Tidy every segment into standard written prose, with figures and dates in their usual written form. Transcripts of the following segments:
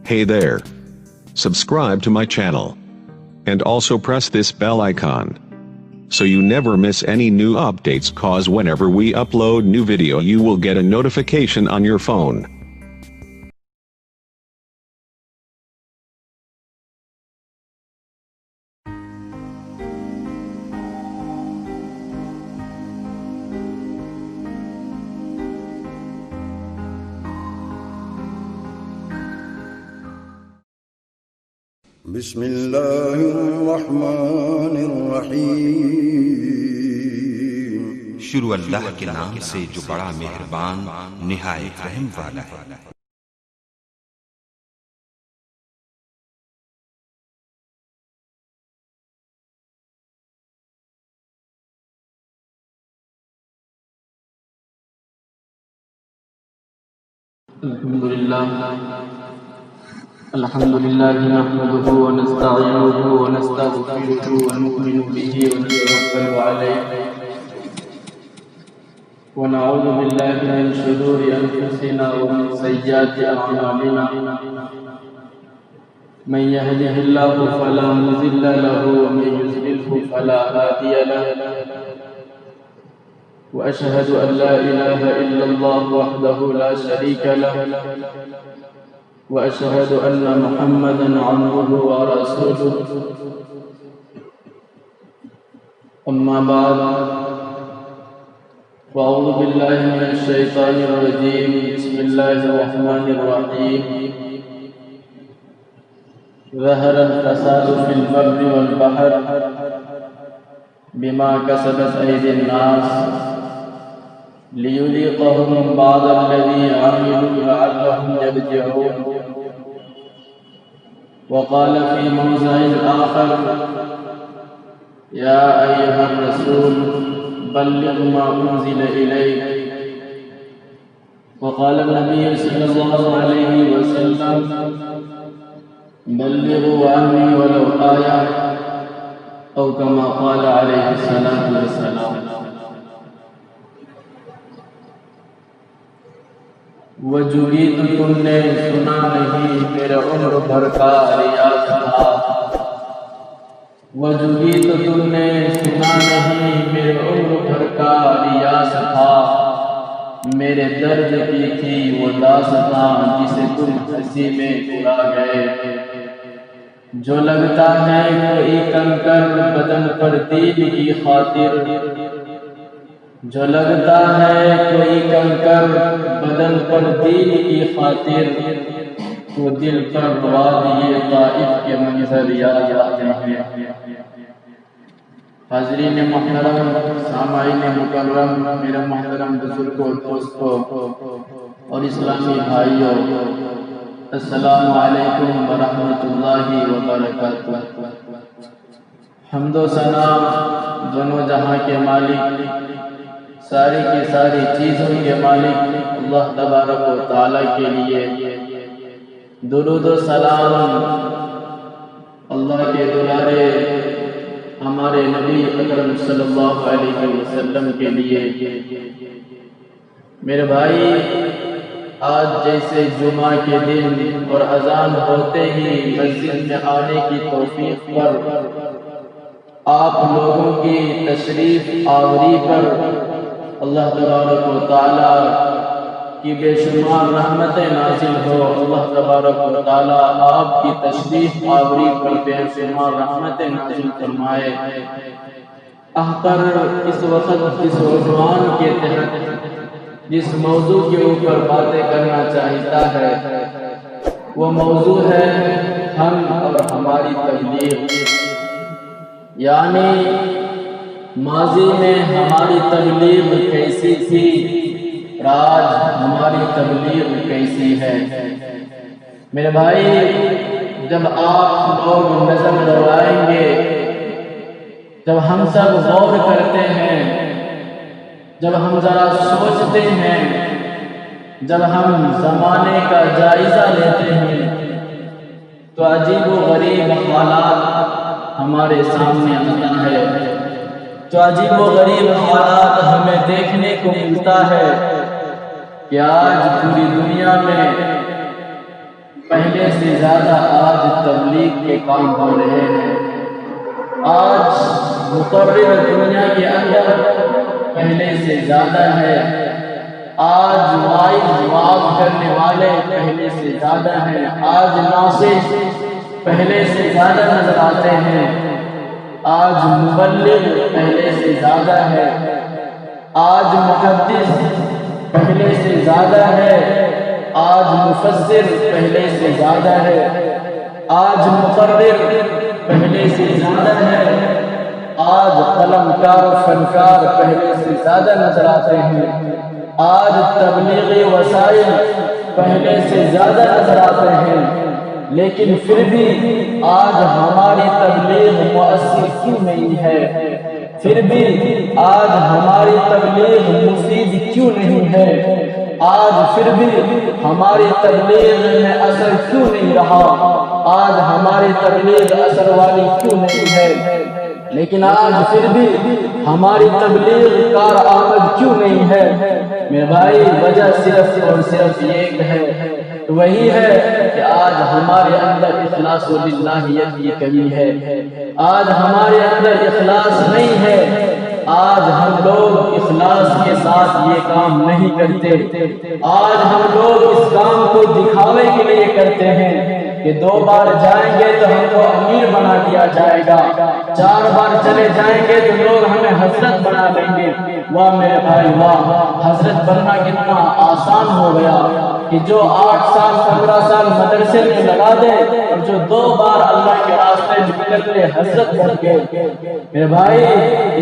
Hey there. Subscribe to my channel. And also press this bell icon, so you never miss any new updates, cause whenever we upload new video you will get a notification on your phone. بسم الله الرحمن الرحیم۔ شروع اللہ کے نام سے جو بڑا مہربان نہایت رحم والا ہے۔ الحمد لله نحمده ونستعينه ونستغفره ونؤمن به ونتوكل عليه ونعوذ بالله من شرور أنفسنا ومن سيئات أعمالنا من يهده الله فلا مضل له ومن يضلله فلا هادي له وأشهد أن لا إله إلا الله وحده لا شريك له وأشهد أن محمدًا عبده ورسوله أما بعد فأعوذ بالله من الشيطان الرجيم بسم الله الرحمن الرحيم ظهر الفساد في البر والبحر بما كسبت أيدي الناس ليذيقهم بعض الذي عملوا لعلهم يرجعون وقال في موضع آخر يا أيها الرسول بلغ ما أنزل إليك وقال النبي صلى الله عليه وسلم بلغوا عني ولو آية أو كما قال عليه الصلاة والسلام۔ وجوہی تو تم نے سنا نہیں میرا عمر بھر کا ریاض تھا، وجوہی تو تم نے سنا نہیں میرے عمر بھر کا ریاض تھا، میرے درد کی تھی وہ داستاں جسے تم ہنسی میں بھلا گئے، جو لگتا ہے کوئی کنکر بدن پر دین کی خاطر، جو لگتا ہے کوئی کنکر بدن پر دین کی خاطر، تو دل پر وادی طائف کے منظر یاد آتے ہیں۔ حاضرین محترم، سامعین مکرم، میرے محترم بزرگوں، دوستوں اور اسلامی بھائیوں، السلام علیکم ورحمۃ اللہ وبرکاتہ۔ حمد و ثنا دونوں جہاں کے مالک، ساری کی ساری چیزوں کے مالک اللہ تبارک و تعالیٰ کے لیے درود و سلام اللہ کے دلارے ہمارے نبی اکرم صلی اللہ علیہ وسلم کے لیے۔ میرے بھائی، آج جیسے جمعہ کے دن اور اذان ہوتے ہی مسجد میں آنے کی توفیق پر، آپ لوگوں کی تشریف آوری پر اللہ تبارک و تعالیٰ کی بے شمار رحمتیں نازل ہو۔ اللہ تبارک و تعالیٰ آپ کی تشریف آوری پر بے شمار رحمتیں نازل فرمائے۔ احقر اس وقت اس عنوان کے تحت جس موضوع کے اوپر باتیں کرنا چاہتا ہے وہ موضوع ہے ہم اور ہماری تبلیغ، یعنی ماضی میں ہماری تبلیغ کیسی تھی، آج ہماری تبلیغ کیسی ہے۔ میرے بھائی، جب آپ لوگ نظر دوڑائیں گے، جب ہم سب غور کرتے ہیں، جب ہم ذرا سوچتے ہیں، جب ہم زمانے کا جائزہ لیتے ہیں، تو عجیب و غریب حالات ہمارے سامنے آتا ہے، تو عجیب و غریب حالات ہمیں دیکھنے کو ملتا ہے کہ آج پوری دنیا میں پہلے سے زیادہ آج تبلیغ کے کام ہو رہے ہیں۔ آج مقرر دنیا کے اندر پہلے سے زیادہ ہے۔ آج وعظ کرنے والے پہلے سے زیادہ ہیں۔ آج ناصح پہلے سے زیادہ نظر آتے ہیں۔ آج مبلغ پہلے سے زیادہ ہے۔ آج محدث پہلے سے زیادہ ہے۔ آج مفسر پہلے سے زیادہ ہے۔ آج مقرر پہلے سے زیادہ ہے۔ آج قلم کار و فنکار پہلے سے زیادہ نظر آتے ہیں۔ آج تبلیغی وسائل پہلے سے زیادہ نظر آتے ہیں، لیکن پھر بھی آج ہماری تبلیغ مؤثر کیوں نہیں ہے؟ پھر بھی آج ہماری تبلیغ مفید کیوں نہیں ہے؟ آج پھر بھی ہماری تبلیغ میں اثر کیوں نہیں رہا؟ آج ہماری تبلیغ اثر والی کیوں نہیں ہے؟ لیکن آج پھر بھی ہماری تبلیغ کارآمد کیوں نہیں ہے؟ میرے بھائی، وجہ صرف اور صرف ایک ہے، وہی ہے کہ آج ہمارے اندر اخلاص و للہیت کی کمی ہے۔ آج ہمارے اندر اخلاص نہیں ہے۔ آج ہم لوگ اخلاص کے ساتھ یہ کام نہیں کرتے۔ آج ہم لوگ اس کام کو دکھاوے کے لیے کرتے ہیں کہ 2 بار جائیں گے تو ہم کو امیر بنا دیا جائے گا، 4 بار چلے جائیں گے تو لوگ ہمیں حضرت بنا لیں گے۔ واہ میرے بھائی واہ، حضرت بننا کتنا آسان ہو گیا کہ جو 8 سال 15 سال مدرسے میں لگا دے اور جو 2 بار اللہ کے راستے میں نکلے حضرت بن گئے۔ میرے بھائی،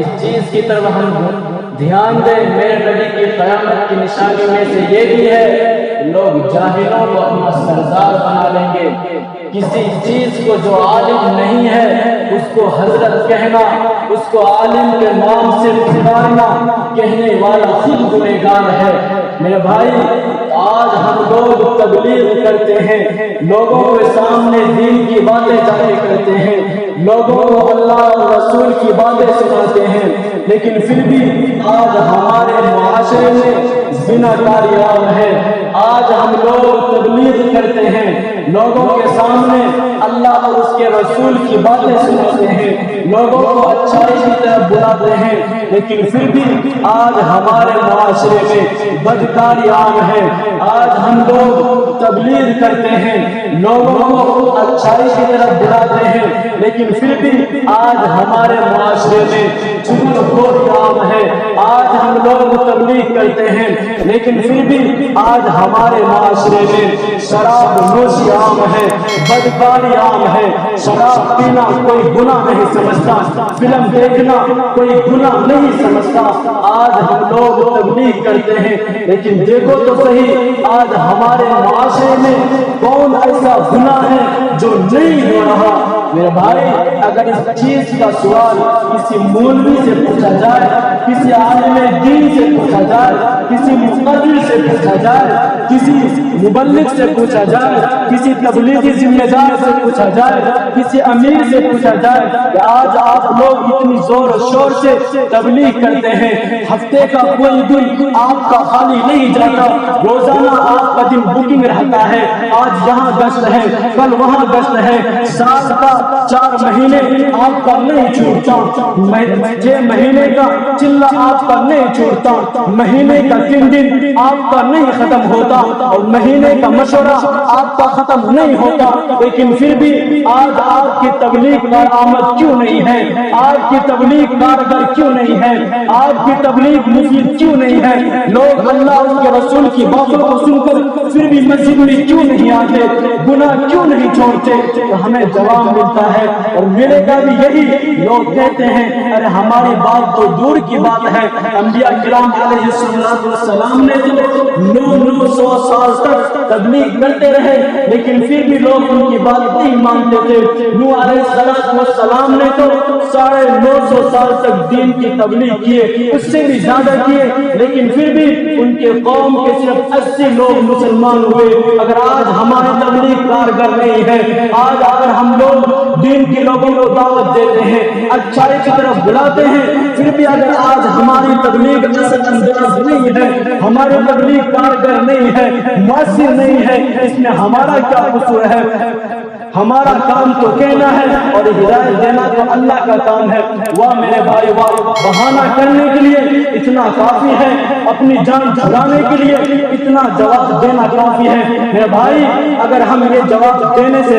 اس چیز کی طرف ہم دھیان دیں۔ میرے نبی کی قیامت کی نشانی میں سے یہ بھی ہے، لوگ جاہلوں کو اپنا سردار بنا لیں گے۔ کسی چیز کو جو عالم نہیں ہے اس کو حضرت کہنا، اس کو عالم کے نام سے پکارنا، کہنے والا خود گنہگار ہے۔ میرے بھائی، آج ہم لوگ تبلیغ کرتے ہیں، لوگوں کے سامنے دین کی باتیں جاری کرتے ہیں، لوگوں کو اللہ اور رسول کی باتیں سناتے ہیں، لیکن پھر بھی آج ہمارے معاشرے میں زنا کاری عام ہے۔ آج ہم لوگ تبلیغ کرتے ہیں، لوگوں کے سامنے اللہ اور اس کے رسول کی باتیں سناتے ہیں، لوگوں کو اچھائی کی طرف بلاتے ہیں، لیکن پھر بھی آج ہمارے معاشرے میں بدکاری عام ہے۔ آج ہم لوگ تبلیغ کرتے ہیں، لوگوں کو اچھائی کی طرف بلاتے ہیں، لیکن پھر بھی آج ہمارے معاشرے میں چغل خوری عام ہے۔ آج ہم لوگ تبلیغ کرتے ہیں، لیکن پھر بھی آج ہمارے معاشرے میں شراب نوشی عام ہے، بدکاری عام ہے۔ شراب پینا کوئی گناہ نہیں سمجھتا، فلم دیکھنا کوئی گناہ نہیں سمجھتا۔ آج ہم لوگ تبلیغ کرتے ہیں، لیکن دیکھو تو صحیح آج ہمارے معاشرے میں کون ایسا گناہ ہے جو نہیں ہو رہا؟ میرے بھائی، اگر اس چیز کا سوال کسی مولوی سے پوچھا جائے، کسی عالم دین سے پوچھا جائے، کسی مقرر سے پوچھا جائے، کسی مبلغ سے پوچھا جائے، کسی تبلیغی ذمہ دار سے پوچھا جائے، کسی امیر سے پوچھا جائے کہ آج آپ لوگ اتنی زور و شور سے تبلیغ کرتے ہیں، ہفتے کا کوئی دن آپ کا خالی نہیں جاتا، روزانہ آپ کا دن بکنگ رہتا ہے، آج یہاں گشت ہے، کل وہاں گشت ہے، سال کا 4 مہینے آپ کا نہیں چھوٹتا، 6 مہینے کا چلہ آپ کا نہیں چھوٹتا، مہینے کا 3 دن آپ کا نہیں ختم ہوتا، اور مہینے کا مشورہ آپ کا ختم نہیں ہوتا، لیکن پھر بھی آج آپ کی تبلیغ کارآمد کیوں نہیں ہے؟ آپ کی تبلیغ کارگر کیوں نہیں ہے؟ آپ کی تبلیغ مفید کیوں نہیں ہے؟ لوگ اللہ اور اس کے رسول کی باتوں کو سن کر پھر بھی مسجد میں کیوں نہیں آتے؟ گناہ کیوں نہیں چھوڑتے؟ تو ہمیں جواب ملتا ہے، اور ملے گا بھی یہی۔ لوگ کہتے ہیں ارے ہماری بات تو دور کی بات ہے، انبیاء کرام علیہ السلام نے تو 900 سال تک تبلیغ کرتے رہے، لیکن پھر بھی لوگ ان کی بات نہیں مانتے تھے۔ نوح علیہ السلام نے تو 950 سال تک دین کی تبلیغ کیے، اس سے بھی زیادہ کیے، لیکن پھر بھی ان کے قوم کے صرف 80 لوگ مسلمان ہوئے۔ اگر آج ہماری تبلیغ کارگر نہیں ہے، آج اگر ہم لوگ دین کے لوگوں کو دعوت دیتے ہیں، اچھائی کی طرف بلاتے ہیں، پھر بھی اگر آج ہماری تبلیغ اثر انداز نہیں ہے، ہماری تبلیغ کارگر نہیں ہے، مؤثر نہیں ہے، اس میں ہمارا کیا قصور ہے؟ ہمارا کام تو کہنا ہے اور ہدایت دینا تو اللہ کا کام ہے۔ واہ میرے بھائی واہ، بہانہ کرنے کے لیے اتنا کافی ہے، اپنی جان چھڑانے کے لیے اتنا جواب دینا کافی ہے۔ میرے بھائی اگر ہم یہ جواب دینے سے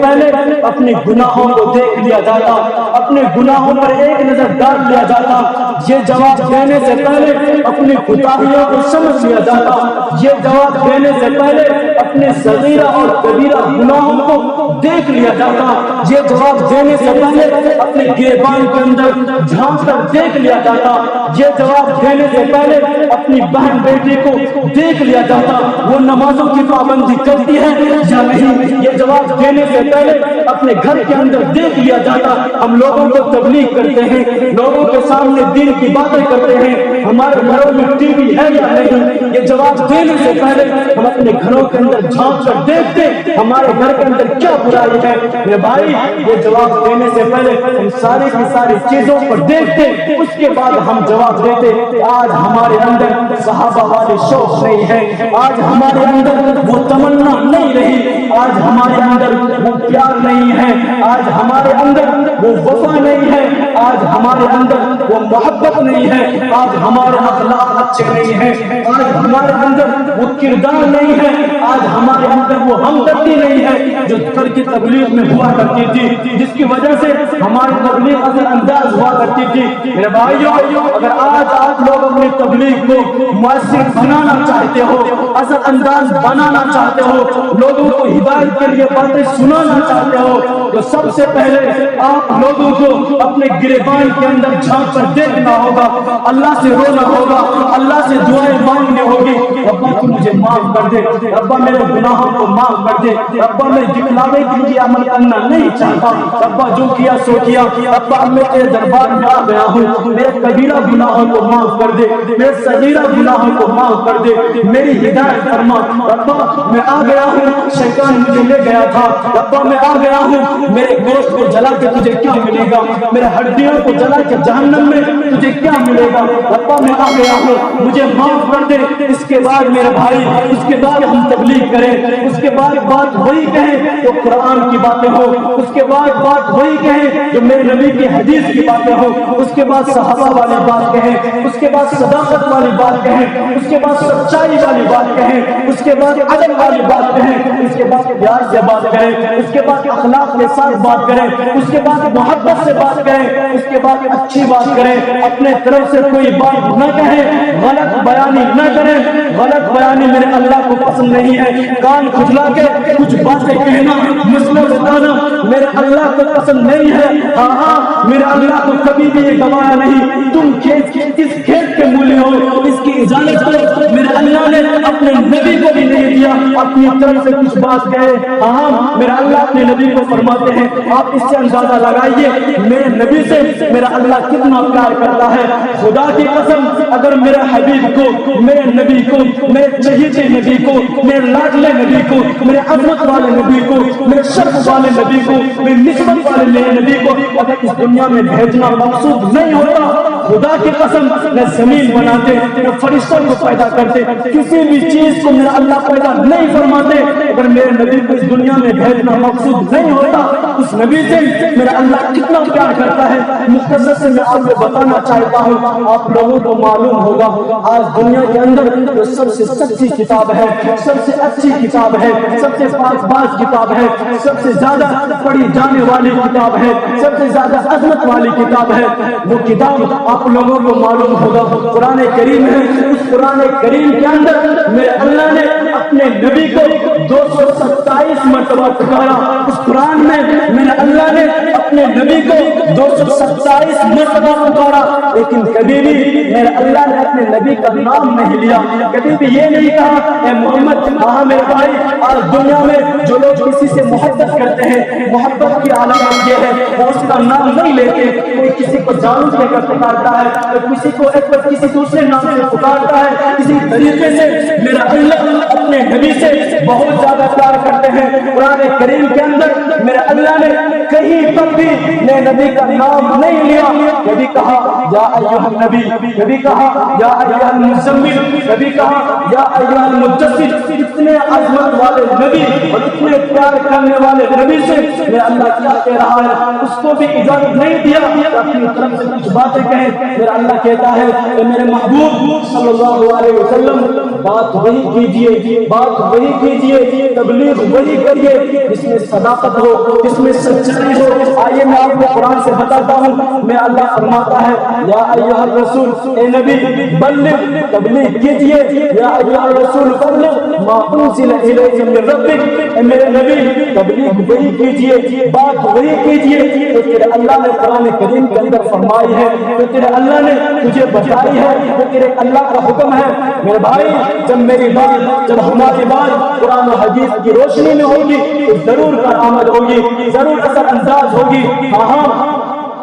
پہلے اپنے گناہوں کو دیکھ لیا جاتا، اپنے گناہوں پر ایک نظر ڈال لیا جاتا، یہ جواب دینے سے پہلے اپنی کوتاہیوں کو سمجھ لیا جاتا، یہ جواب دینے سے پہلے اپنے صغیرہ اور کبیرہ گناہوں کو دیکھ لیا جاتا، یہ جواب دینے سے پہلے اپنے گریبان کے اندر جھانک کر دیکھ لیا جاتا، یہ جواب دینے سے پہلے اپنی بہن بیٹی کو دیکھ لیا جاتا وہ نمازوں کی پابندی کرتی ہے یا نہیں، یہ جواب دینے سے پہلے اپنے گھر کے اندر دیکھ لیا جاتا ہم لوگوں کو تبلیغ کرتے ہیں، لوگوں کے سامنے دین کی باتیں کرتے ہیں، ہمارے گھروں میں ٹی وی ہے یا نہیں، یہ جواب دینے سے پہلے ہم اپنے گھروں کے اندر جھانک کر دیکھتے ہمارے گھر کے اندر کیا برائی ہے۔ میرے بھائی یہ جواب دینے سے پہلے ہم ساری کی ساری چیزوں پر دیکھتے، اس کے بعد ہم جواب دیتے۔ آج ہمارے اندر صحابہ والے شوق نہیں ہے، آج ہمارے اندر وہ تمنا نہیں رہی، آج ہمارے اندر وہ پیار نہیں ہے، آج ہمارے اندر وہ وفا نہیں ہے، آج ہمارے اندر وہ محبت نہیں ہے، آج ہمارے اخلاق اچھے نہیں ہیں، آج ہمارے اندر وہ کردار نہیں ہے، آج ہمارے اندر وہ ہمدردی نہیں ہے جو کل کی تبلیغ میں ہوا کرتی تھی، جس کی وجہ سے ہماری تبلیغ اثر انداز ہوا کرتی تھی۔ میرے بھائیوں اگر آج آپ لوگ اپنی تبلیغ کو مؤثر بنانا چاہتے ہو، اثر انداز بنانا چاہتے ہو، لوگوں کو ہدایت کے لیے باتیں سنانا چاہتے ہو، تو سب سے پہلے آپ لوگوں کو اپنے گریبان کے اندر جھانک کر دیکھنا ہوگا، اللہ سے رونا ہوگا، اللہ سے دعائیں مانگنی ہوگی، ربا تو مجھے معاف کر دے، ربا میرے گناہوں کو معاف کر دے، ربا میں دکھلاوے کے لیے عمل کرنا نہیں چاہتا، ربا جو کیا سو کیا، ربا میں تیرے دربار میں آ گیا ہوں، میرے کبیرہ گناہوں کو معاف کر دے، میرے صغیرہ گناہوں کو معاف کر دے، میری ہدایت فرما، ربا میں آ گیا ہوں، شیطان مجھے لے گیا تھا، ربا میں آ گیا ہوں، میرے گوشت کو جلا کے تجھے کیا ملے گا، میرے ہڈیوں کو جلا کے جہنم میں تجھے کیا ملے گا، ربا میں آ گیا ہوں، مجھے معاف کر دے۔ اس کے بعد میرے بھائی اس کے بعد ہم تبلیغ کریں، اس کے بعد بات وہی کہیں تو قرآن کی باتیں ہو، اس کے بعد بات وہی کہیں جو میرے نبی کی حدیث کی باتیں ہو، اس کے بعد صحابہ والی بات کہیں، اس کے بعد صداقت والی بات کہیں، اس کے بعد سچائی والی بات کہیں، اس کے بعد عدل والی بات کہیں، اس کے بعد پیار سے بات کریں، اس کے بعد اخلاق کے ساتھ بات کریں، اس کے بعد محبت سے بات کریں، اس کے بعد اچھی بات کریں، اپنے طرف سے کوئی بات نہ کہیں، غلط بیانی نہ کریں، غلط بیانی میرے اللہ کو پسند نہیں ہے، کان کھجلا کے کچھ باتیں کہنا، مسئلہ بتانا میرے اللہ کو پسند نہیں ہے۔ ہاں میرے اللہ کو کبھی بھی یہ گوایا نہیں تم کس کھیت کے مولی ہو، اس کی اجازت تو میرے اللہ نے اپنے نبی کو بھی نہیں دیا اپنی طرف سے کچھ بات کہے۔ ہاں میرا اللہ اپنے نبی کو فرماتے ہیں، آپ اس سے اندازہ لگائیے میرے نبی سے میرا اللہ کتنا پیار کرتا ہے۔ خدا کی قسم اگر میرے حبیب کو، میرے نبی کو، میرے چہیتے نبی کو، میرے لاڈلے نبی کو، میرے عظمت والے نبی کو، میرے شرف والے نبی کو، میرے نسبت والے نبی کو اگر اس دنیا میں بھیجنا مقصود نہیں ہوتا، خدا کی قسم میں زمین بناتے، میں فرشتوں کو پیدا کرتے، کسی بھی چیز کو میرا اللہ پیدا نہیں فرماتے اگر میرے نبی کو اس دنیا میں بھیجنا مقصود نہیں ہوتا۔ اس نبی سے میرا اللہ کتنا پیار کرتا ہے مختصر سے میں آپ کو بتانا چاہتا ہوں۔ آپ لوگوں کو معلوم ہوگا آج دنیا کے اندر جو سب سے سچی کتاب ہے، سب سے اچھی کتاب ہے، سب سے پاک باز کتاب ہے، سب سے زیادہ پڑھی جانے والی کتاب ہے، سب سے زیادہ عظمت والی کتاب ہے، وہ کتاب آپ لوگوں کو معلوم ہوگا قرآن کریم ہے۔ اس قرآن کریم کے اندر میرے اللہ نے اپنے نبی کو 227 مرتبہ پکارا۔ اس قرآن میں میرے اللہ نے اپنے نبی کو 227 مرتبہ پکارا، لیکن کبھی بھی میرے اللہ نے اپنے نبی کا نام نہیں لیا، کبھی بھی یہ نہیں کہا اے محمد۔ ہاں میرے بھائی آج دنیا میں جو لوگ کسی سے محبت کرتے ہیں، محبت کی علامت یہ ہے وہ اس کا نام نہیں لیتے. کوئی کسی کو جانو لے کر پکارتا ہے, کوئی کسی کو ایک بار کسی دوسرے نام سے پکارتا ہے. اسی طریقے سے میرا اللہ اپنے نبی سے بہت زیادہ پیار کرتے ہیں. قرآن کریم کے اندر میرے اللہ نے کہیں پر بھی میں نبی کا نام نہیں لیا. کبھی کہا یا ایھا النبی, کبھی کہا یا ایھا المزمل, کبھی کہا یا ایھا المدثر. اتنے عظمت والے نبی اور اتنے پیار کرنے والے نبی سے میرے اللہ کیا کہہ رہا ہے, اس کو بھی اجازت نہیں دیا اپنی طرف سے کچھ باتیں کہیں. میرا اللہ کہتا ہے کہ میرے محبوب صلی اللہ علیہ وسلم بات وہی کیجئے, بات وہی کیجئے, تبلیغ وہی کریے جس میں صداقت ہو, جس میں سچائی ہو. آئیے میں آپ کو قرآن سے بتاتا ہوں. میں اللہ فرماتا ہے یا ایھا الرسول, اے نبی بلغ, تبلیغ کیجئے. یا ایھا الرسول بلغ ما انزل الیک من ربک, اے میرے نبی تبلیغ وہی کیجئے, بات وہی کیجئے جو تیرے اللہ نے قرآن کریم کے اندر فرمائی ہے, جو تیرے اللہ نے تجھے بتائی ہے, جو تیرے اللہ کا حکم ہے. میرے بھائی جب میری بات, جب ہماری بات قرآن و حدیث کی روشنی میں ہوگی تو ضرور کارآمد ہوگی, ضرور اثر انداز ہوگی. ہاں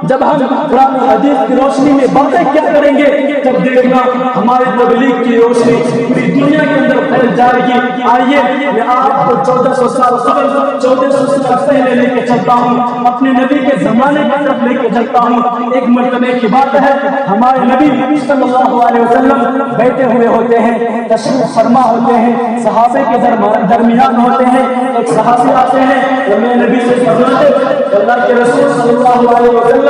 جب ہم قرآن و حدیث کی روشنی میں باتیں کیا کریں گے, جب دیکھنا ہماری تبلیغ کی روشنی پوری دنیا کے اندر پھیل جائے گی. آئیے میں آپ کو 1400 سال قبل, 1400 سال پہلے لے کے چلتا ہوں, اپنے نبی کے زمانے کی طرف لے کے چلتا ہوں. ایک مرتبہ کی بات ہے, ہمارے نبی صلی اللہ علیہ وسلم بیٹھے ہوئے ہوتے ہیں, تشریف فرما ہوتے ہیں, صحابے کے درمیان ہوتے ہیں. ایک صحابی آتے ہیں اور میرے نبی سے فرماتے اللہ کے رسول صلی اللہ علیہ وسلم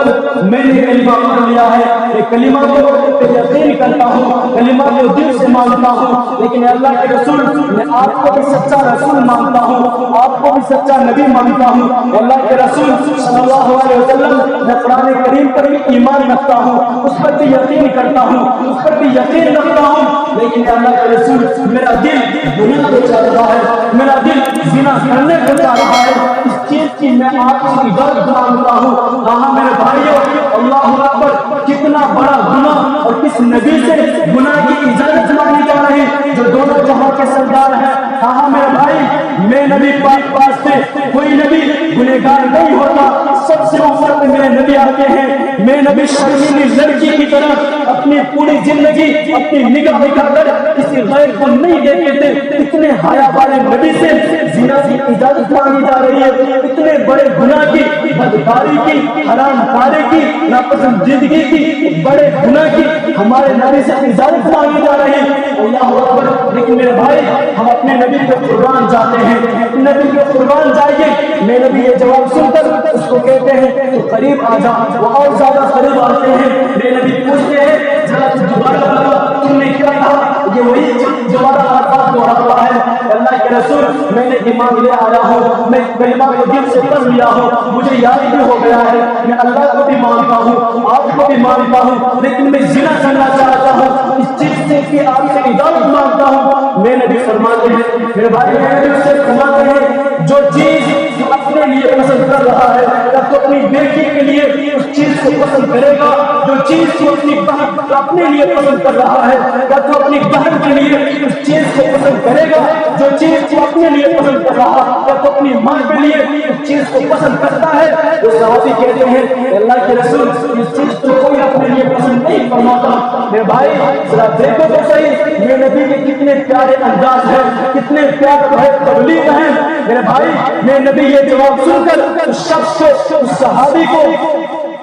میں نے کلمہ پڑھ لیا ہے, یہ کلمہ کو یقین کرتا ہوں, کلمہ کو دل سے مانتا ہوں, لیکن اللہ کے رسول میں آپ کو بھی سچا رسول مانتا ہوں, آپ کو بھی سچا نبی مانتا ہوں. اللہ کے رسول صلی اللہ علیہ وسلم میں قرآن کریم پر بھی ایمان رکھتا ہوں, اس پر بھی یقین کرتا ہوں, اس پر بھی یقین رکھتا ہوں, لیکن اللہ کے رسول میرا دل دنیا کو چاہ رہا ہے, میرا دل زنا کرنے کو چاہ رہا ہے. اس چیز کی میں آپ کی اجازت مانگتا ہوں. کہاں میرے بھائیوں, اللہ اکبر, کتنا بڑا گناہ اور کس نبی سے گناہ کی اجازت مانگی جا رہی جو دونوں جہاں کے سردار ہیں. کہاں میرے بھائی میں نبی پاک پاس سے کوئی نبی گنہگار نہیں ہوتا, سب سے اوپر پہ میرے نبی آتے ہیں. میں نبی شرمیلی لڑکی کی طرح اپنی پوری زندگی اپنی نگاہ دکھا کر کسی غیر کو نہیں دیکھتے تھے. اتنے حیا والے نبی سے زنا کی اجازت مانگی جا رہی ہے, اتنے بڑے گناہ کی, بدکاری کی, حرام کاری کی, ناپسندیدگی کی, بڑے گناہ کی ہمارے نبی سے اجازت مانگی جا رہی ہے. اللہ اکبر. لیکن میرے بھائی ہم اپنے نبی کو قربان جاتے ہیں, نبی کو قربان جائیے. میرے نبی یہ جواب سن کر اس کو کہتے ہیں تو قریب آ جا, وہ اور زیادہ قریب آتے ہیں. میرے نبی پوچھتے ہیں ذرا دوبارہ بتا تم نے کیا کہا, یہ وہی دوبارہ بات دوہراتا ہے. اللہ کے رسول میں نے ایمان لے آیا ہوں, میں کلمہ کو دل سے پڑھ لیا ہوں, مجھے یاد بھی ہو گیا ہے, میں اللہ کو بھی مانتا ہوں, آپ کو بھی مانتا ہوں, لیکن میں زنا کرنا چاہتا ہوں, اس چیز سے کہ آپ سے اجازت مانگتا ہوں. میں نبی فرماتے ہیں میرے بھائی, میں نبی سے فرماتے ہیں جو چیز اپنے لیے پسند کر رہا ہے یا تو اپنی بیٹی کے لیے اس چیز کو پسند کرے گا, جو چیز کو اپنی بہن اپنے لیے پسند کر رہا ہے یا تو اپنی بہن کے لیے اس چیز کو پسند کرے گا, جو چیز کو اپنے لیے پسند کر رہا ہے یا تو اپنی ماں کے لیے اس چیز کو پسند کرتا ہے. وہ صحابی کہتے ہیں اللہ کے رسول اس چیز کو کوئی اپنے لیے پسند نہیں فرماتا. میرے بھائی ذرا دیکھو تو صحیح میرے نبی کے کتنے پیارے انداز ہیں, کتنے پیارے بھائی تبلیغ ہیں. میرے بھائی میرے نبی یہ جواب سن کر اس شخص کو, اس صحابی کو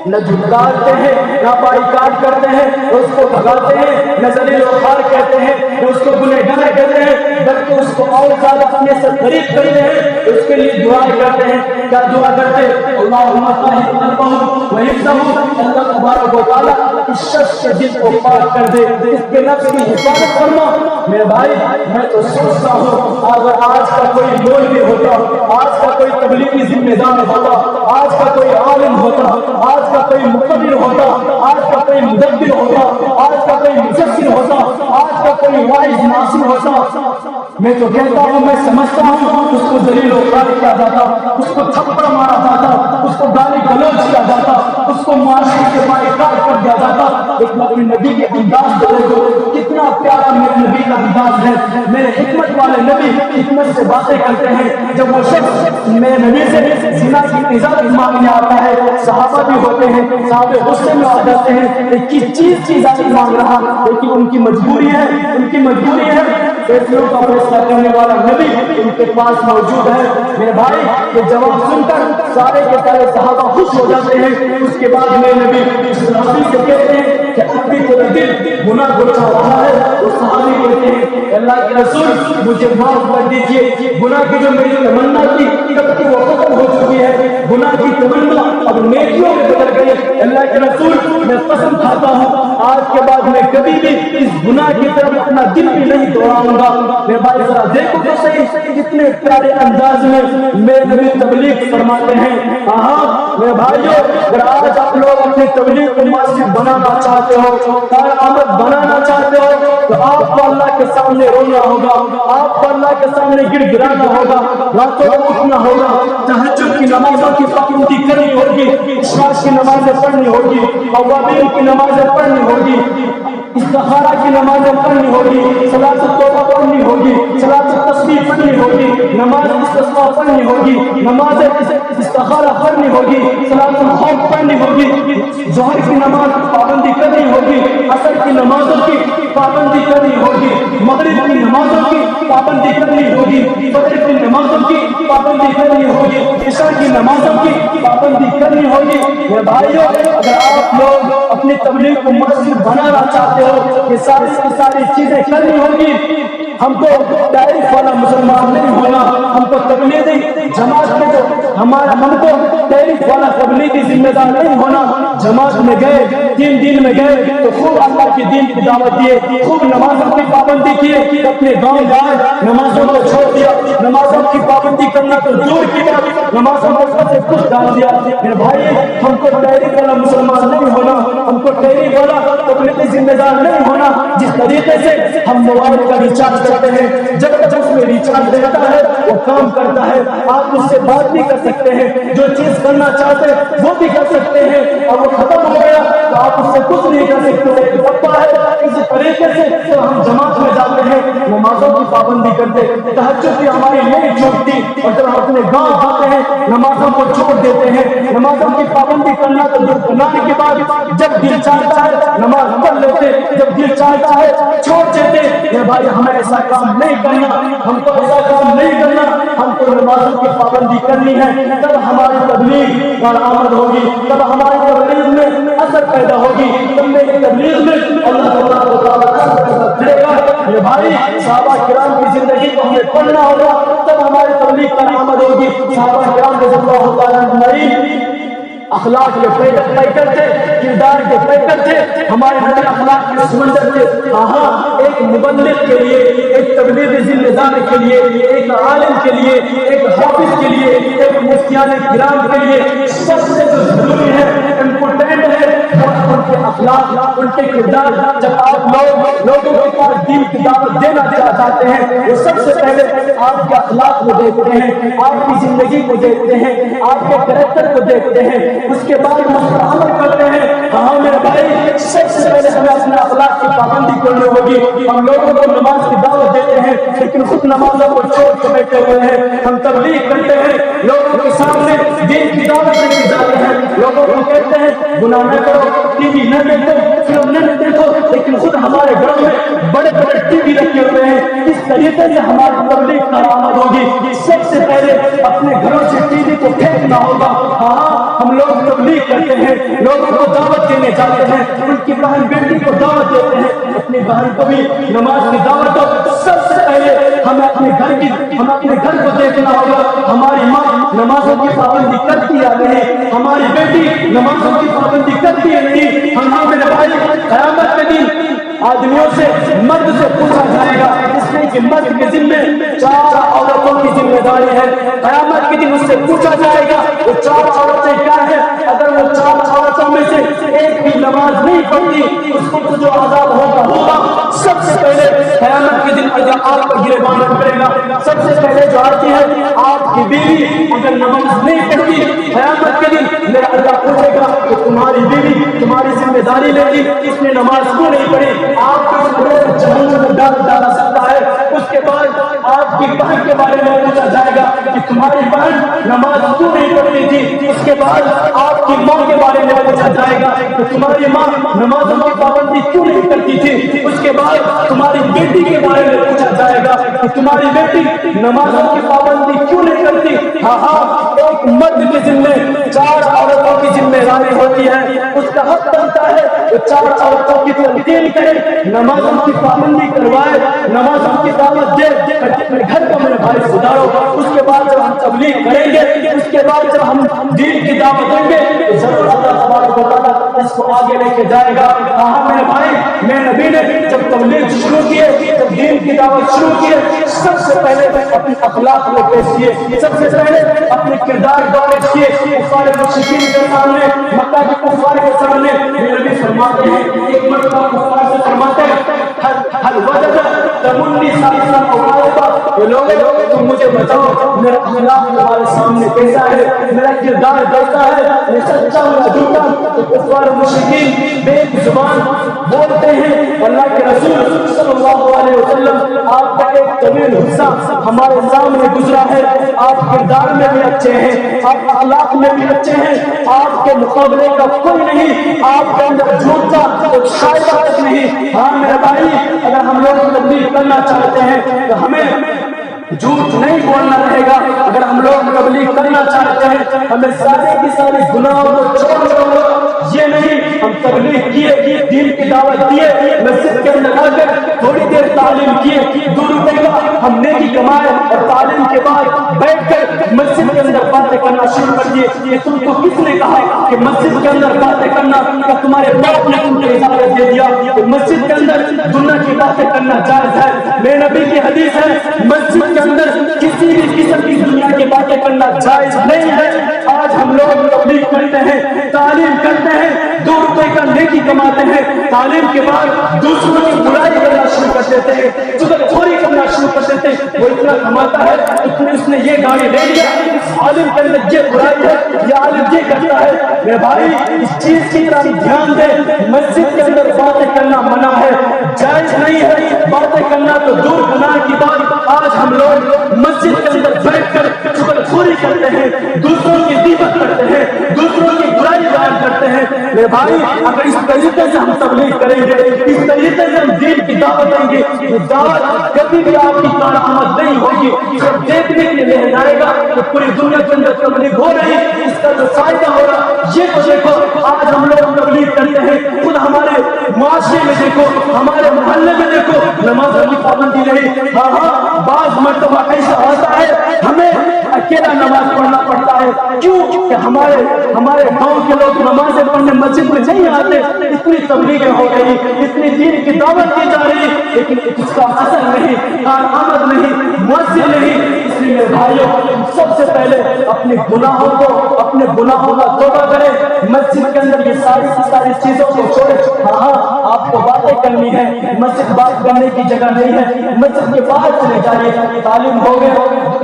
نہ جھٹکارتے ہیں, نہ بائیکاٹ کرتے ہیں, اس کو بھگاتے ہیں, نہ ذلیل و خوار کہتے ہیں, نہ اس کو گنہگار کہتے ہیں, بلکہ اس کو اور زیادہ اپنے سے قریب کرتے ہیں, اس کے لیے دعائیں کرتے ہیں. کیا دعا کرتے ہیں؟ اللہم طہر قلبہ وحفظہ, اللہ تبارک و تعالیٰ اس شخص کے دل کو پاک کر دے, اس کے نفس کی حفاظت فرما. میرے بھائی میں تو سوچتا ہوں اگر آج کا کوئی مولوی ہوتا, آج کا کوئی تبلیغی ذمہ دار ہوتا, آج کا کوئی عالم ہوتا, آج کا کوئی مقبر ہوتا, آج کا کوئی مدبر ہوتا, آج کا کوئی مفسر ہوتا, آج کا کوئی واعظ ناصر ہوتا, میں تو کہتا ہوں میں سمجھتا ہوں اس کو ذلیل و خوار کیا جاتا, اس کو تھپڑ مارا جاتا, اس کو گالی گلوچ کیا جاتا, اس کو معاشرے کے بائیکاٹ کر دیا جاتا. لیکن اپنے نبی کے انداز کو دیکھو کتنا پیارا میرے نبی کا انداز ہے. میرے حکمت والے نبی حکمت سے باتیں کرتے ہیں. جب وہ شخص میرے نبی سے زنا کی اجازت مانگنے آتا ہے ہوتے ہیں, صحابہ غصے میں آ جاتے ہیں, ایک چیز کی اجازت مانگ رہا, لیکن ان کی مجبوری ہے, فیصلوں کا فیصلہ کرنے والا نبی ان کے پاس موجود ہے. میرے بھائی یہ جواب سن کر سارے کے سارے صحابہ خوش ہو جاتے ہیں. اس کے بعد میں نبی صحابی سے کہتے ہیں کہ اب بھی تیرا دل گناہ گناہ رہا ہے. وہ صحابی کہتے ہیں اللہ کے رسول مجھے معاف کر دیجیے, گناہ کی جو میری تمنا تھی کب کی وہ ختم ہو چکی ہے, گناہ کی تمنا اب نیکیوں میں بدل گئی. اللہ کے رسول میں قسم کھاتا ہوں آج کے بعد میں کبھی بھی اس گناہ کی طرف اپنا دل بھی نہیں دوڑاؤں گا. میرے بھائی ذرا دیکھو تو صحیح کتنے پیارے انداز میں میرے نبی تبلیغ فرماتے ہیں. میرے بھائیو اگر آج آپ لوگ اپنی تبلیغ کو مسجد بنانا چاہتے ہو, کارآمد بنانا چاہتے ہو, تو آپ کو اللہ کے سامنے رونا ہوگا, آپ کو اللہ کے سامنے گڑ گڑانا ہوگا, راتوں کو اٹھنا ہوگا, تہجد کی نمازوں کی پابندی کرنی ہوگی, عشاء کی نمازیں پڑھنی ہوگی, اوابین کی نمازیں پڑھنی ہوگی, استخارہ کی نمازیں پڑھنی ہوگی, صلاۃ التوبہ پڑھنی ہوگی, صلاۃ التسبیح پڑھنی ہوگی, نماز استسقاء پڑھنی ہوگی, نماز استخارہ پڑھنی ہوگی, صلاۃ الخوف پڑھنی ہوگی, ظہر کی نماز پابندی کرنی ہوگی, عصر کی نمازوں کی پابندی کرنی ہوگی, مغرب کی نمازوں کی پابندی کرنی ہوگی, فجر کی نمازوں کی پابندی کرنی ہوگی, عشاء کی نمازوں کی پابندی کرنی ہوگی. میرے بھائیو اگر آپ لوگ اپنی تبلیغ کو مسجد بنانا چاہتے ہو, یہ ساری چیزیں کرنی ہوگی. ہم کو تعریف والا مسلمان نہیں ہونا, ہم کو تبلیغی جماعت میں جو ہم کو تعریف والا تبلیغی ذمہ دار نہیں ہونا. جماعت میں گئے, 3 دن میں گئے تو خوب اللہ کے دین کی دعوت دیے, خوب نمازوں کی پابندی کیے, اپنے گاؤں گئے نمازوں کو چھوڑ دیا, نمازوں کی پابندی کرنا تو دور کی بات, نمازوں کو سب سے کچھ ڈال دیا. میرے بھائی ہم کو تعریف والا مسلمان نہیں ہونا, ہم کو تعریف والا تبلیغی ذمہ دار نہیں ہونا. جس طریقے سے ہم موبائل کا ریچارج کرتے ہیں, جب تک اس میں ریچارج رہتا ہے وہ کام کرتا ہے, آپ اس سے بات بھی کر سکتے ہیں, جو چیز کرنا چاہتے ہیں وہ بھی کر سکتے ہیں, اور وہ ختم ہو گیا تو آپ اس سے کچھ نہیں کر سکتے. ہے اسی طریقے سے تو ہم جماعت میں جاتے ہیں, نمازوں کی پابندی کرتے, تہجد کی ہماری نہیں چھوٹتی, اور جب ہم اپنے گاؤں جاتے ہیں نمازوں کو چھوڑ دیتے ہیں. نمازوں کی پابندی کرنا تو درکنانے کے بعد جب دل چاہتا ہے نماز پڑھ لیتے, جب دل چاہتا ہے چھوڑ دیتے. یہ بھائی ہمیں ایسا کام نہیں کرنا, ہم کو ایسا کام نہیں کرنا, ہم کو نمازوں کی پابندی کرنی ہے. تب ہماری تبلیغ کارآمد ہوگی, تب ہماری تبلیغ میں اثر پیدا ہوگی, تب میری تبلیغ میں اللہ تعالیٰ کرے گا. یہ بھائی صحابہ کرام کی زندگی کو ہمیں پڑھنا ہوگا, تب ہماری تبلیغ کارآمد ہوگی. صحابہ کرام رضی اللہ تعالیٰ عنہم اخلاق کے پیکر تھے, کردار کے پیکر تھے, ہمارے نبی اخلاق کے سمندر تھے. ایک مبلغ کے لیے, ایک تبلیغی ذمہ دار کے لیے, ایک عالم کے لیے, ایک حافظ کے لیے, ایک مفتیان کرام کے لیے سب سے جو ضروری ہے, امپورٹنٹ ہے, ان کے اخلاق, ان کے کردار. جب آپ لوگوں کے پاس دین کی دعوت دینا چاہتے ہیں, وہ سب سے پہلے آپ کے اخلاق کو دیکھتے ہیں, آپ کی زندگی کو دیکھتے ہیں, آپ کے کریکٹر کو دیکھتے ہیں, اس کے بعد اس پر عمل کرتے ہیں. میرے بھائی سب سے پہلے ہمیں اپنے اخلاق کی پابندی کرنی ہوگی. ہم لوگوں کو نماز کی دعوت دیتے ہیں لیکن خود نمازوں کو چھوڑ کے بیٹھے ہوئے ہیں. ہم تبلیغ کرتے ہیں, لوگوں کے سامنے دین کی دعوت دینے جاتے ہیں, لوگوں کو کہتے ہیں گناہ نہ کرو, ٹی وی نہ دیکھو, فلم نہ دیکھو, لیکن خود ہمارے گھر میں بڑے بڑے ٹی وی رکھے ہوئے ہیں. اس طریقے سے ہماری تبلیغ کارآمد ہوگی. سب سے پہلے اپنے گھروں سے ٹی وی کو پھینکنا ہوگا. ہم لوگ تبلیغ کرتے ہیں, لوگوں کو دعوت دینے جاتے ہیں, ان کی بہن بیٹی کو دعوت دیتے ہیں, اپنی بہن کو بھی نماز کی دعوت دو. سب سے پہلے ہمیں اپنے گھر کو دیکھنا ہوگا. ہماری ماں نمازوں کی پابندی کرتی ہے نہیں, ہماری بیٹی نمازوں کی پابندی کرتی ہے نہیں. میرے بھائی قیامت کے دن آدمیوں سے, مرد سے پوچھا جائے گا, اس لیے کہ مرد کے ذمے 4 عورتوں کی ذمہ داری ہے. قیامت کے دن اس سے پوچھا جائے گا وہ 4 عورتیں کیا ہیں. اگر وہ 4 عورتوں میں سے ایک بھی نماز نہیں پڑھتی, اس کو جو عذاب ہوگا. سب سے پہلے قیامت کے دن آپ کا گریبان کرے گا. سب سے پہلے جو آتی ہے آپ کی بیوی, اگر نماز نہیں پڑھتی, قیامت کے دن میرا اللہ پوچھے گا کہ تمہاری بیوی تمہاری ذمہ داری لے لی, اس نے نماز کیوں نہیں پڑھی. آپ کو جہنم میں ڈالا سکتا ہے. اس کے بعد آپ کی بہن کے بارے میں پوچھا جائے گا کہ تمہاری بہن نماز کیوں نہیں پڑھتی تھی. اس کے بعد آپ کی ماں کے بارے میں تمہاری ماں نمازوں کی پابندی کیوں نہیں کرتی تھی؟ اس کے بعد تمہاری بیٹی کے بارے میں پوچھا جائے گا کہ تمہاری بیٹی نمازوں کی پابندی کیوں نہیں کرتی؟ ہاں ایک مرد کے ذمے 4 عورتوں کی ذمہ داری ہوتی ہے، اس کا حق بنتا ہے کہ 4 عورتوں کی تلقین کرے، نمازوں کی پابندی کروائے، نمازوں کی دعوت دے، اپنے گھر کا میرے بھائی سدھارو۔ اس کے بعد جب ہم تبلیغ کریں گے، اس کے بعد جب ہم دین کی دعوت دیں گے تو ضرور اللہ تبارک و تعالیٰ اس کو آگے لے کے جائے گا۔ ہاں میرے بھائی، میں نبی نے جب تبلیغ شروع کیے، جب دین کی دعوت شروع کیے، سب سے پہلے اپنے اخلاق کو پیش کیے، سب سے پہلے اپنے کردار کو پیش کیے، کفار مشرکین کے سامنے، مکہ کے کفار کے سامنے۔ میرے نبی فرماتے ہیں، ایک مرتبہ کفار سے فرماتے ہیں، ہر وجہ تمنی سالسہ اوقات، یہ لوگ تم مجھے بتاؤ میرا اخلاق تمہارے سامنے کیسا ہے، میرا کردار کیسا ہے، میں سچا ہوں یا جھوٹا؟ تو کفار مشرکین بے زبان بولتے ہیں، اللہ کے رسول صلی اللہ علیہ وسلم آپ کا ایک طویل حصہ ہمارے سامنے گزرا ہے، آپ کردار میں بھی اچھے ہیں، آپ اخلاق میں بھی اچھے ہیں، آپ کے مقابلے کا کوئی نہیں، آپ کے اندر جھوٹ کا ایک شائبہ تک نہیں۔ ہاں میرے بھائی، اگر ہم لوگ تبلیغ کرنا چاہتے ہیں تو ہمیں جھوٹ نہیں بولنا رہے گا۔ اگر ہم لوگ تبلیغ کرنا چاہتے ہیں ہمیں سارے کی ساری گناہوں کو چھوڑ، یہ نہیں ہم تبلیغ کیے، دین کی دعوت دیے، مسجد کے اندر آ کر تھوڑی دیر تعلیم کیے، 2 روپے کا ہم نیکی کمائے اور تعلیم کے بعد بیٹھ کر مسجد کے اندر باتیں کرنا شروع کر دیے۔ یہ تم کو کس نے کہا کہ مسجد کے اندر باتیں کرنا؟ کیا تمہارے باپ نے تم کو اجازت دے دیا کہ مسجد کے اندر دنیا کی باتیں کرنا جائز ہے؟ میرے نبی کی حدیث ہے، مسجد کے اندر کسی بھی قسم کی دنیا کی باتیں کرنا جائز نہیں ہے۔ آج ہم لوگ تبلیغ کرتے ہیں، تعلیم کرتے ہیں، 2 روپے کا نیکی کماتے ہیں، تعلیم کے بعد دوسروں کی برائی کرنا شروع کر دیتے ہیں، چغلخوری کرنا شروع کر دیتے ہیں۔ وہ اتنا کماتا ہے، اس نے یہ گاڑی لے لیا، اس عالم کے اندر یہ برائی ہے، یہ عالم یہ کرتا ہے۔ میرے بھائی، اس چیز کی طرف دھیان دے، مسجد کے اندر باتیں کرنا منع ہے، جائز نہیں ہے باتیں کرنا، تو دور گناہ کی بات۔ آج ہم لوگ مسجد کے اندر بیٹھ کر چغلخوری کرتے ہیں، دوسروں کی غیبت کرتے ہیں، دوسروں کی برائی بیان کرتے ہیں۔ میرے بھائی، اگر اس طریقے سے ہم تبلیغ کریں گے، اس طریقے سے ہم دین کی دعوت دیں گے، یہ دعوت کبھی بھی آپ کی کارآمد نہیں ہوگی۔ صرف دیکھنے کے لیے جائے گا کہ پوری دنیا کے اندر تبلیغ ہو رہی ہے، اس کا جو فائدہ ہو رہا یہ تو دیکھو۔ آج ہم لوگ تبلیغ کرتے ہیں، خود ہمارے معاشرے میں دیکھو، ہمارے محلے میں دیکھو، نمازوں کی پابندی نہیں۔ ہاں بعض مرتبہ ایسا ہوتا ہے ہمیں اکیلا نماز پڑھنا پڑتا ہے، کیوں کہ ہمارے گاؤں کے لوگ نمازیں پڑھنے مسجد میں نہیں آتے، اتنی تبلیغیں ہو گئی، اتنی دین کی دعوت کی جا رہی، لیکن اس کا اثر نہیں، کارآمد نہیں، مؤثر نہیں۔ اس لیے بھائیوں، سب سے پہلے اپنے گناہوں کا توبہ کریں، مسجد کے اندر یہ ساری چیزوں کو چھوڑے۔ ہاں آپ کو باتیں کرنی ہے، مسجد بات کرنے کی جگہ نہیں ہے، مسجد کے باہر چلے جائیے، تعلیم ہو گئے،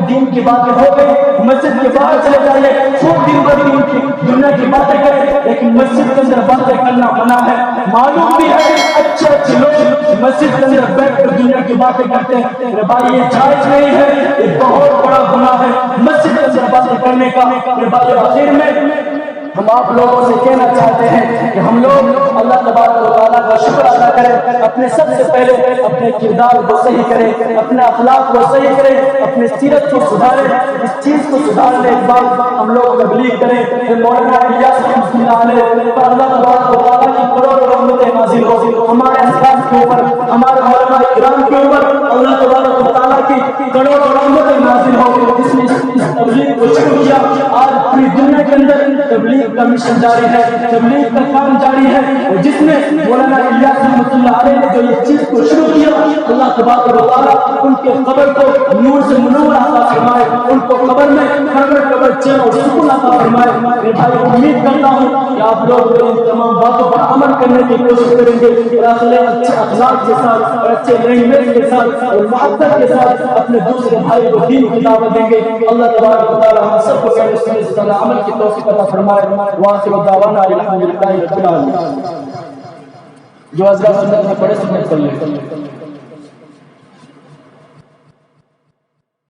دین کی باتیں ہو گئی، مسجد کے باہر چلے جائیے، خوب دن بھر دین کی دنیا کی باتیں کریں، لیکن مسجد کے اندر باتیں کرنا منع ہے۔ معلوم بھی ہے اچھے لوگ مسجد کے اندر بیٹھ کر دنیا کی باتیں کرتے ہیں، میرے بھائی یہ جائز نہیں ہے، یہ بہت بڑا گناہ ہے مسجد کے اندر باتیں کرنے کا۔ میرے بھائی، آخر میں ہم آپ لوگوں سے کہنا چاہتے ہیں کہ ہم لوگ اللہ تبارک و تعالیٰ کا شکر ادا کریں، اپنے سب سے پہلے اپنے کردار کو صحیح کریں، اپنے اخلاق کو صحیح کریں، اپنے سیرت کو سدھاریں۔ اس چیز کو سدھارنے کے بعد ہم لوگ تبلیغ کریں کہ مولانا الیاس رحمۃ اللہ علیہ پر اللہ تبارک و تعالیٰ کی کروڑوں رحمتیں نازل ہو، ہمارے اسلاف کے اوپر، ہمارے علماء کرام کے اوپر اللہ تبارک و تعالیٰ کی کروڑوں رحمتیں نازل ہو۔ جس نے اس تبلیغ کو شروع کیا، آج پوری دنیا کے اندر تبلیغ کا مشن جاری ہے، تبلیغ کا کام جاری ہے، اور جس نے مولانا الیاس رحمۃ اللہ علیہ نے جو یہ چیز کو شروع کیا، اللہ تبارک و تعالیٰ ان کے قبر کو نور سے منور عطا فرمائے، ان کو قبر میں قبر چین اور سکون عطا فرمائے۔ میرے بھائی، امید کرتا ہوں کہ آپ لوگ ان تمام باتوں پر عمل کرنے کی کوشش کریں گے، اور اچھے اخلاق کے ساتھ اور اچھے لینگویج کے ساتھ اور محبت کے ساتھ اپنے دوسرے بھائی کو دین کی دعوت دیں گے۔ اللہ تبارک و تعالیٰ ہم سب کو اس طرح عمل کی توفیق عطا فرمائے۔ وآخر دعوانا الحمد للہ رب العالمین۔ جو حضرات سنت میں پڑھے سنت کر لیں۔